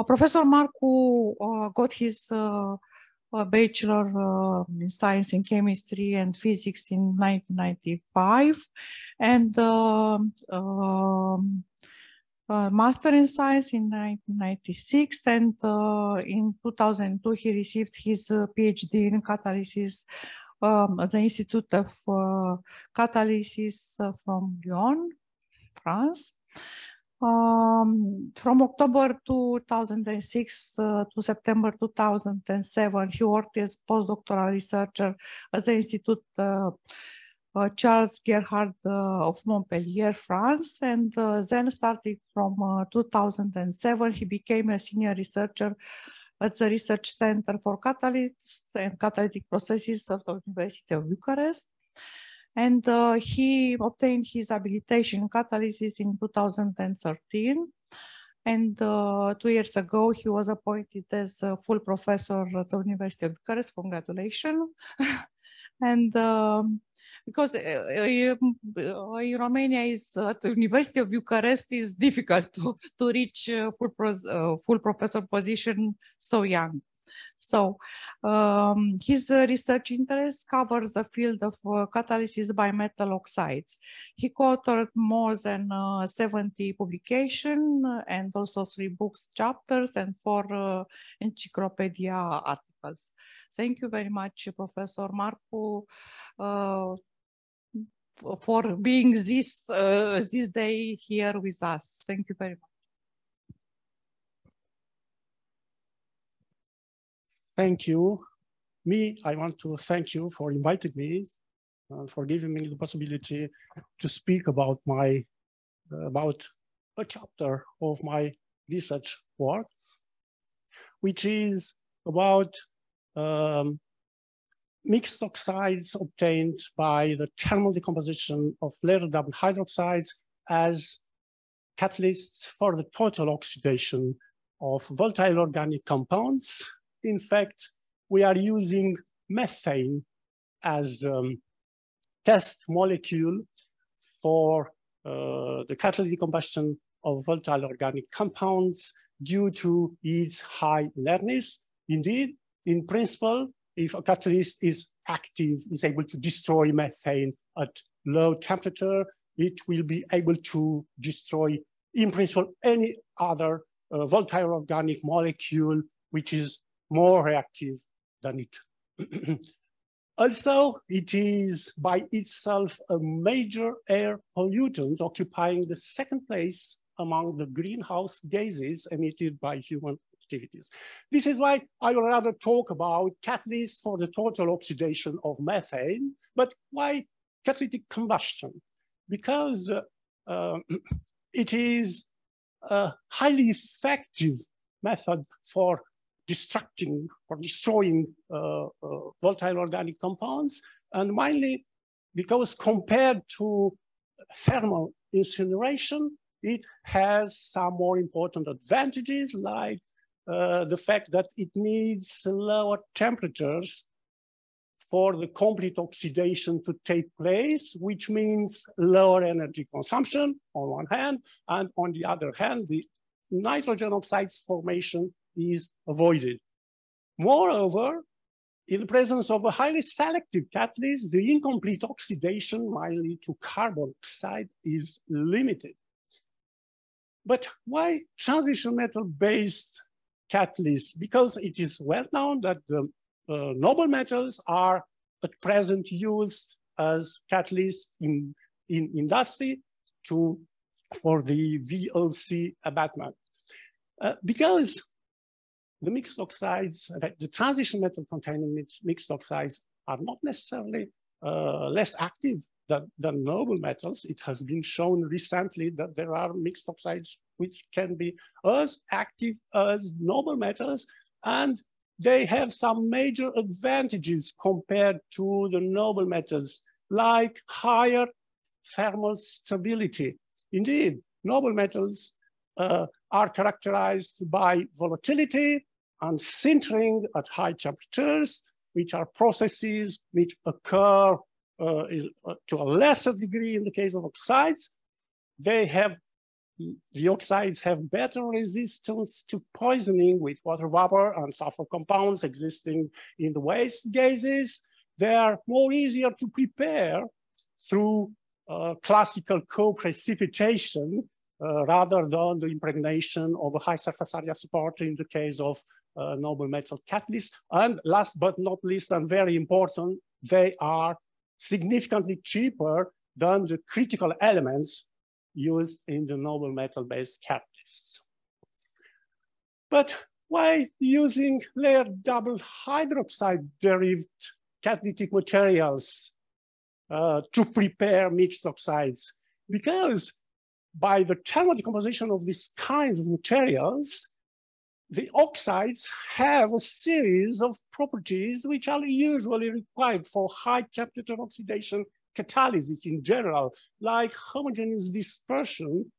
Professor MARCU got his bachelor in science in chemistry and physics in 1995, and master in science in 1996, and in 2002 he received his PhD in catalysis at the Institute of Catalysis from Lyon, France. From October 2006 to September 2007, he worked as postdoctoral researcher at the Institute Charles Gerhard of Montpellier, France, and then starting from 2007, he became a senior researcher at the Research Center for Catalysts and Catalytic Processes of the University of Bucharest. And he obtained his habilitation in catalysis in 2013. And 2 years ago, he was appointed as a full professor at the University of Bucharest. Congratulations. And because in Romania is at the University of Bucharest is difficult to reach full professor position so young. So his research interest covers the field of catalysis by metal oxides. He co-authored more than 70 publications and also 3 books chapters and 4 encyclopedia articles. Thank you very much, Professor MARCU, for being this day here with us. Thank you very much. Thank you. I want to thank you for inviting me, for giving me the possibility to speak about about a chapter of my research work, which is about mixed oxides obtained by the thermal decomposition of layer double hydroxides as catalysts for the total oxidation of volatile organic compounds. In fact, we are using methane as test molecule for the catalytic combustion of volatile organic compounds due to its high alertness. Indeed, in principle, if a catalyst is active, is able to destroy methane at low temperature, it will be able to destroy, in principle, any other volatile organic molecule which is more reactive than it. Also, it is by itself a major air pollutant, occupying the 2nd place among the greenhouse gases emitted by human activities. This is why I would rather talk about catalysts for the total oxidation of methane, but why catalytic combustion? Because it is a highly effective method for destroying volatile organic compounds, and mainly because compared to thermal incineration, it has some more important advantages, like the fact that it needs lower temperatures for the complete oxidation to take place, which means lower energy consumption on one hand, and on the other hand, the nitrogen oxides formation is avoided. Moreover, in the presence of a highly selective catalyst, the incomplete oxidation, mainly to carbon oxide, is limited. But why transition metal-based catalysts? Because it is well known that the noble metals are at present used as catalysts in industry for the VOC abatement. Because the mixed oxides, the transition metal containing mixed oxides are not necessarily less active than noble metals. It has been shown recently that there are mixed oxides which can be as active as noble metals, and they have some major advantages compared to the noble metals, like higher thermal stability. Indeed, noble metals are characterized by volatility and sintering at high temperatures, which are processes which occur to a lesser degree in the case of oxides. They have the oxides have better resistance to poisoning with water vapor and sulfur compounds existing in the waste gases. They are more easier to prepare through classical co-precipitation rather than the impregnation of a high surface area support in the case of noble metal catalysts. And last but not least, and very important, they are significantly cheaper than the critical elements used in the noble metal-based catalysts. But why using layered double hydroxide-derived catalytic materials to prepare mixed oxides? Because by the thermal decomposition of this kind of materials, the oxides have a series of properties which are usually required for high temperature oxidation catalysis in general, like homogeneous dispersion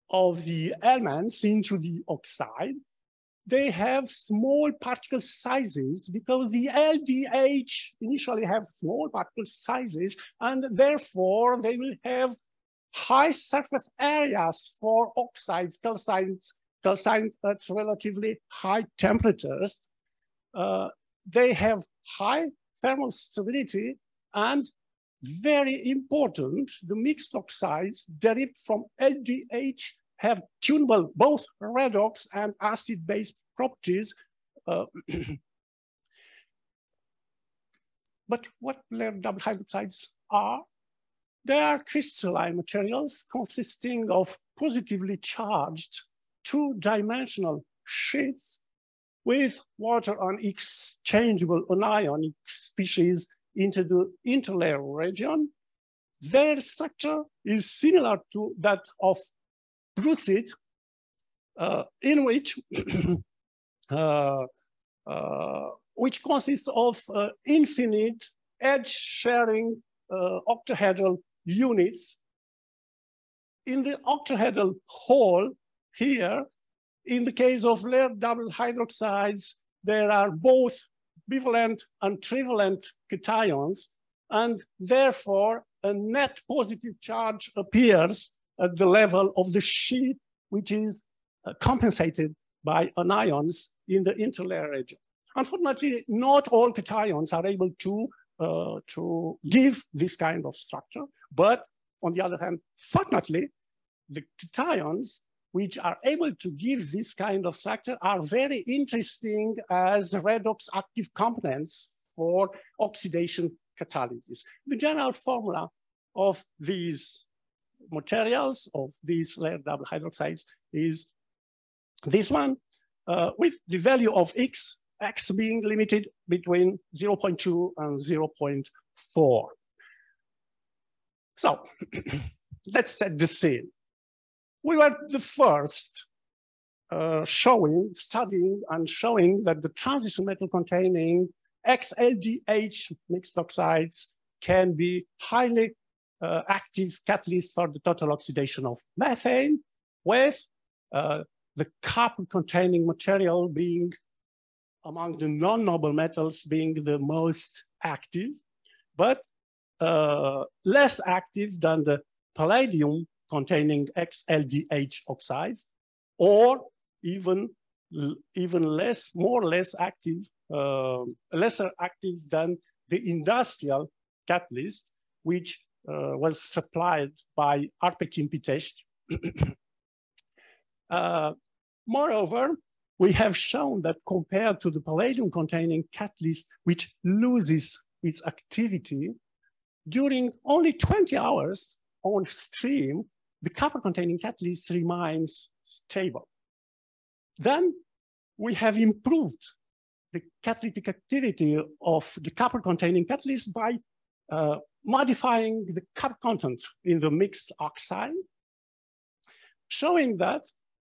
of the elements into the oxide. They have small particle sizes because the LDH initially have small particle sizes, and therefore they will have high surface areas for oxides, calcined at relatively high temperatures. They have high thermal stability, and very important, the mixed oxides derived from LDH have tunable both redox and acid-based properties. But what layered double hydroxides are? They are crystalline materials consisting of positively charged two-dimensional sheets with water unexchangeable anionic species into the interlayer region. Their structure is similar to that of brucite, in which consists of infinite edge-sharing octahedral units. In the octahedral hole here, in the case of layered double hydroxides, there are both bivalent and trivalent cations, and therefore a net positive charge appears at the level of the sheet, which is compensated by anions in the interlayer region. Unfortunately, not all cations are able to give this kind of structure, but on the other hand, fortunately, the cations which are able to give this kind of structure are very interesting as redox active components for oxidation catalysis. The general formula of these materials, of these layered double hydroxides, is this one, with the value of x being limited between 0.2 and 0.4. So let's set the scene. We were the first studying and showing that the transition metal containing XLDH mixed oxides can be highly active catalyst for the total oxidation of methane, with the copper containing material being among the non-noble metals being the most active, but less active than the palladium containing XLDH oxides, or even less active, lesser active than the industrial catalyst, which was supplied by RPKIM test. Moreover, we have shown that compared to the palladium containing catalyst, which loses its activity, during only 20 hours on stream, the copper-containing catalyst remains stable. Then we have improved the catalytic activity of the copper-containing catalyst by modifying the copper content in the mixed oxide, showing that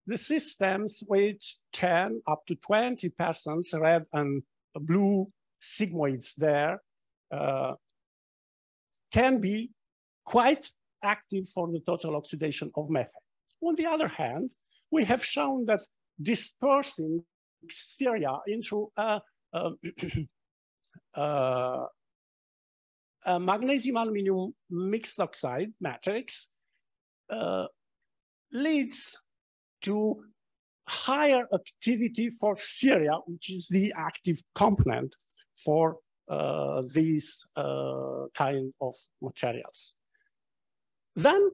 the systems with 10 up to 20% red and blue sigmoids there can be quite active for the total oxidation of methane. On the other hand, we have shown that dispersing Syria into a magnesium aluminum mixed oxide matrix leads to higher activity for ceria, which is the active component for these kind of materials. Then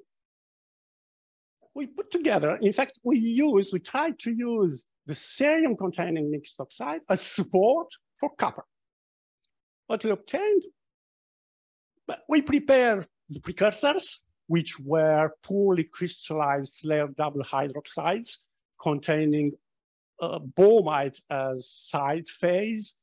we put together, in fact, we tried to use the cerium-containing mixed oxide as support for copper. What we obtained, we prepared the precursors, which were poorly crystallized layer double hydroxides containing bromide as side phase.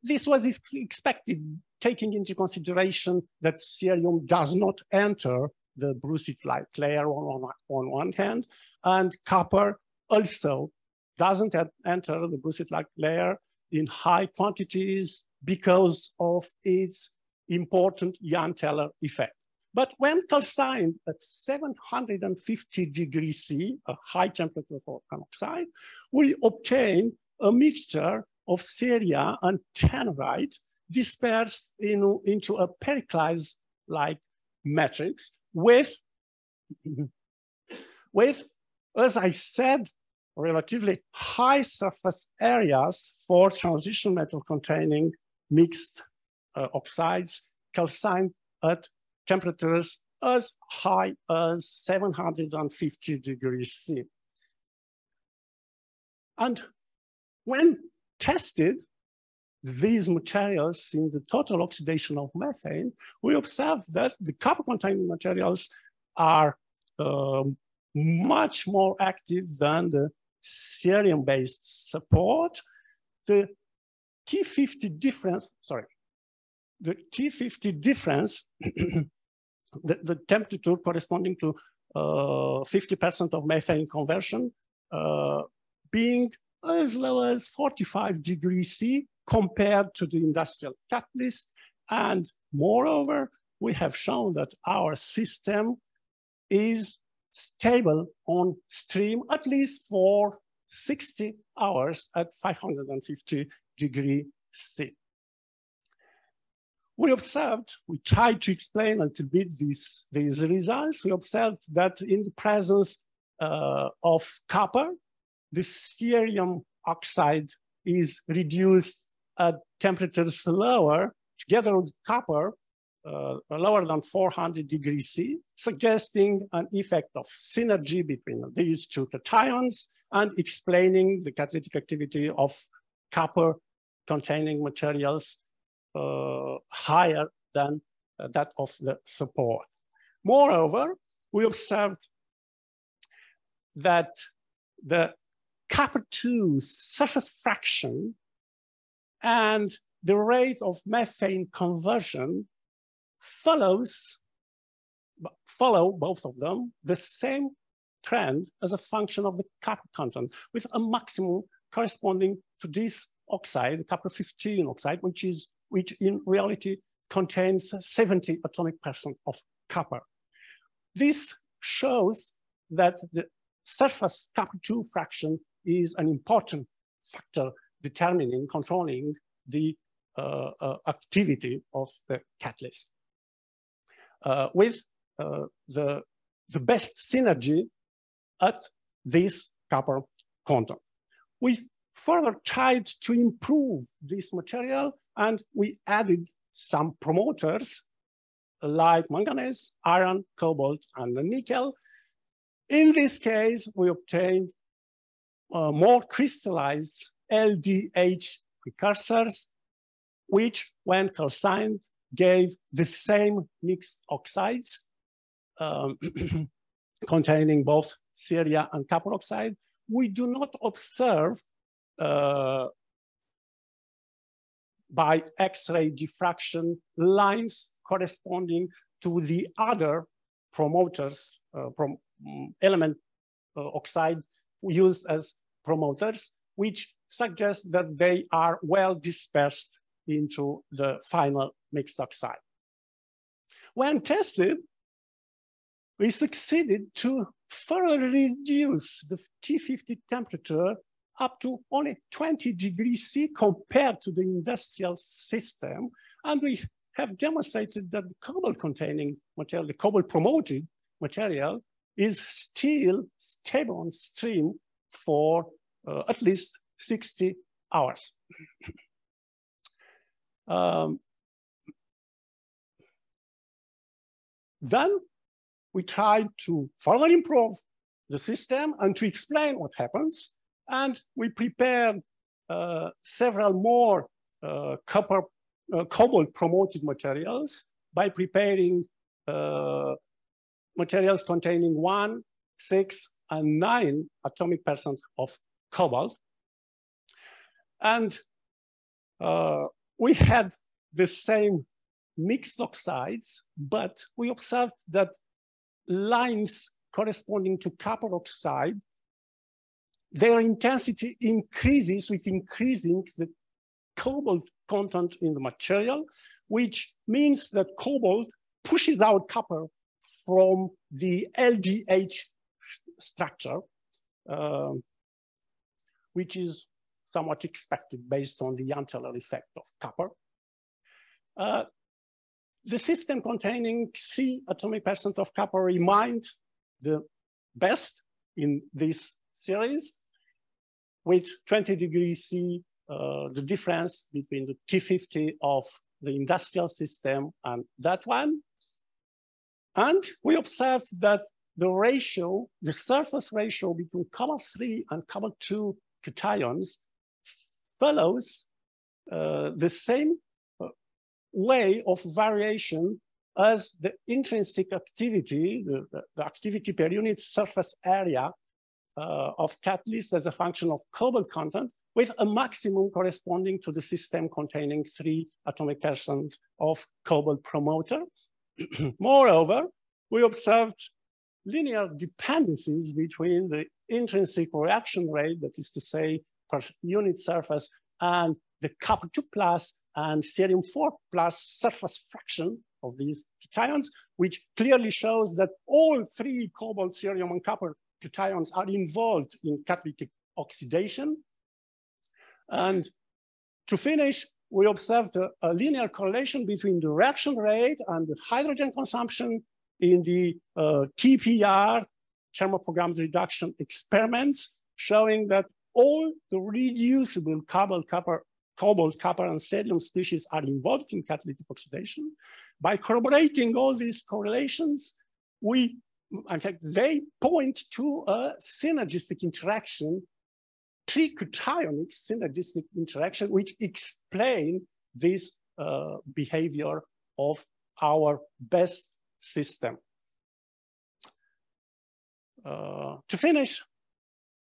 This was expected, taking into consideration that cerium does not enter the brucite-like layer on one hand, and copper also doesn't enter the brucite-like layer in high quantities because of its important Jahn-Teller effect. But when calcined at 750 degrees C, a high temperature for an oxide, we obtain a mixture of ceria and tannerite dispersed into a periclase-like matrix with, as I said, relatively high surface areas for transition metal containing mixed oxides calcined at temperatures as high as 750 degrees C. And when tested these materials in the total oxidation of methane, we observed that the copper-containing materials are much more active than the cerium-based support. The T50 difference, the T50 difference, the temperature corresponding to 50% of methane conversion, being as low as 45 degrees C compared to the industrial catalyst. And moreover, we have shown that our system is stable on stream at least for 60 hours at 550 degrees C. We tried to explain a little bit these results. We observed that in the presence of copper, the cerium oxide is reduced at temperatures lower, together with copper, lower than 400 degrees C, suggesting an effect of synergy between these two cations and explaining the catalytic activity of copper-containing materials higher than that of the support. Moreover, we observed that the copper-2 surface fraction and the rate of methane conversion follow both of them the same trend as a function of the copper content, with a maximum corresponding to this oxide, the copper-15 oxide, which in reality contains 70 atomic percent of copper. This shows that the surface copper-2 fraction is an important factor determining, controlling the activity of the catalyst. With the best synergy at this copper content. We further tried to improve this material, and we added some promoters like manganese, iron, cobalt, and nickel. In this case, we obtained more crystallized LDH precursors, which, when calcined, gave the same mixed oxides containing both ceria and copper oxide. We do not observe by X-ray diffraction lines corresponding to the other promoters, element oxide used as promoters, which suggests that they are well dispersed into the final mixed oxide. When tested, we succeeded to further reduce the T50 temperature up to only 20 degrees C compared to the industrial system. And we have demonstrated that the cobalt-containing material, the cobalt-promoted material, is still stable on stream for at least 60 hours. Then we tried to further improve the system and to explain what happens. And we prepared several more cobalt promoted materials by preparing materials containing 1, 6, and 9 atomic percent of cobalt. And we had the same mixed oxides, but we observed that lines corresponding to copper oxide, their intensity increases with increasing the cobalt content in the material, which means that cobalt pushes out copper from the LDH structure, which is somewhat expected based on the Ioan-Cezar effect of copper. The system containing 3 atomic percent of copper remained the best in this series, with 20 degrees C, the difference between the T50 of the industrial system and that one. And we observed that the ratio, the surface ratio between cobalt-3 and cobalt-2 cations follows the same way of variation as the intrinsic activity, the activity per unit surface area of catalyst as a function of cobalt content, with a maximum corresponding to the system containing 3 atomic percent of cobalt promoter. Moreover, we observed linear dependencies between the intrinsic reaction rate, that is to say, per unit surface, and the copper-2 plus and cerium-4 plus surface fraction of these cations, which clearly shows that all 3 cobalt, cerium, and copper cations are involved in catalytic oxidation. And to finish, we observed a linear correlation between the reaction rate and the hydrogen consumption in the TPR, thermoprogrammed reduction experiments, showing that all the reducible cobalt, copper, and cerium species are involved in catalytic oxidation. By corroborating all these correlations, in fact, they point to a synergistic interaction, tricationic synergistic interaction, which explain this behavior of our best system. To finish,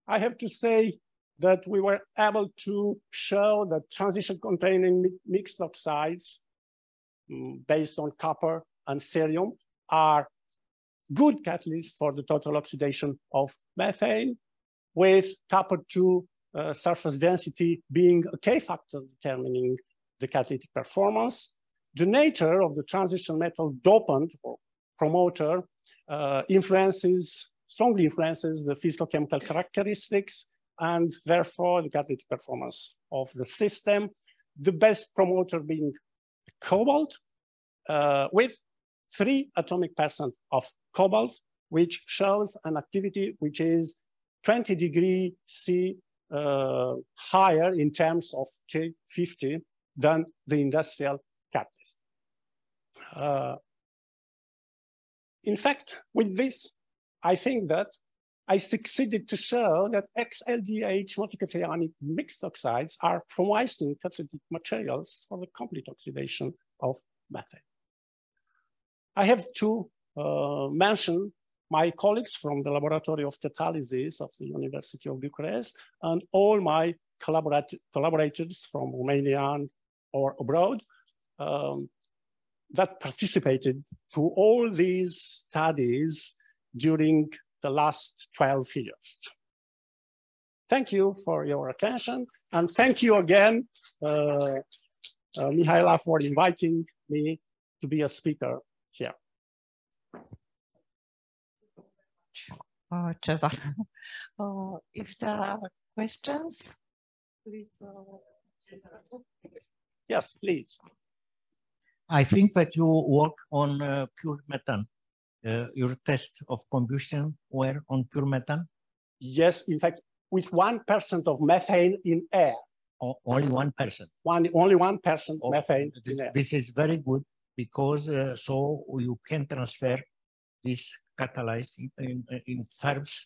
I have to say that we were able to show that transition-containing mixed oxides based on copper and cerium are good catalysts for the total oxidation of methane, with copper-2 surface density being a K-factor determining the catalytic performance. The nature of the transition metal dopant or promoter strongly influences the physical-chemical characteristics and therefore the catalytic performance of the system. The best promoter being cobalt with 3 atomic percent of cobalt, which shows an activity which is 20 degrees C higher in terms of T50 than the industrial catalyst. In fact, with this, I think that I succeeded to show that XLDH multicationic mixed oxides are promising catalytic materials for the complete oxidation of methane. I have to mention my colleagues from the Laboratory of Catalysis of the University of Bucharest and all my collaborators from Romania or abroad that participated to all these studies during the last 12 years. Thank you for your attention. And thank you again, Mihaela, for inviting me to be a speaker here. Cezar. If there are questions, please. Yes, please. I think that you work on pure methane. your test of combustion were on pure methane? Yes, in fact, with 1% of methane in air. Only 1%. Only 1% methane in air. This is very good because so you can transfer this catalyzed in ferms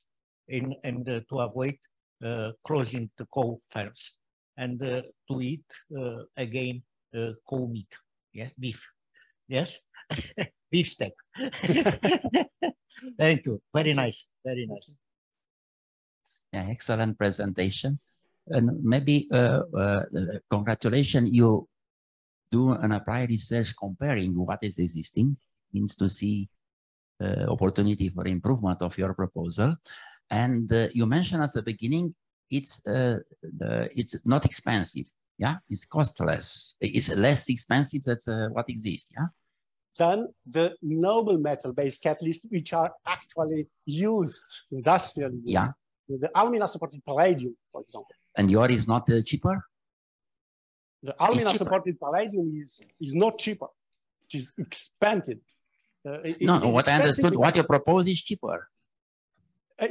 and to avoid closing the cow ferms and to eat again cow meat, yeah, beef. Yes, beef steak. Thank you. Very nice. Very nice. Yeah, excellent presentation. And maybe congratulations, you do an applied research comparing what is existing, means to see opportunity for improvement of your proposal. And you mentioned at the beginning, it's not expensive. Yeah, it's costless. It's less expensive than what exists. Yeah. Than the noble metal-based catalysts, which are actually used industrially. Yeah. The alumina-supported palladium, for example. And yours is not cheaper? The alumina-supported palladium is not cheaper. It is expensive. No, what I understood, what you propose is cheaper.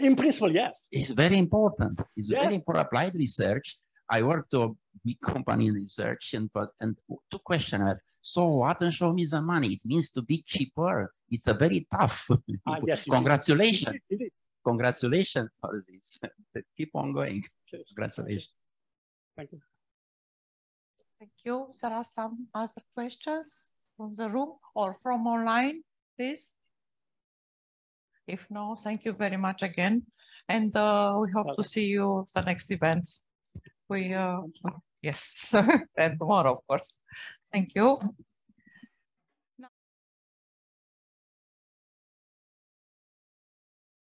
In principle, yes. It's very important. It's yes. very important. Applied research. I work to a big company in research and two questions. So what? And show me the money. It means to be cheaper. It's a very tough. Yes, congratulations. Indeed. Congratulations for this. Keep on going. Congratulations. Thank you. Thank you. There are some other questions from the room or from online, please. If no, thank you very much again. And we hope to see you at the next event. Yes, and tomorrow, of course. Thank you.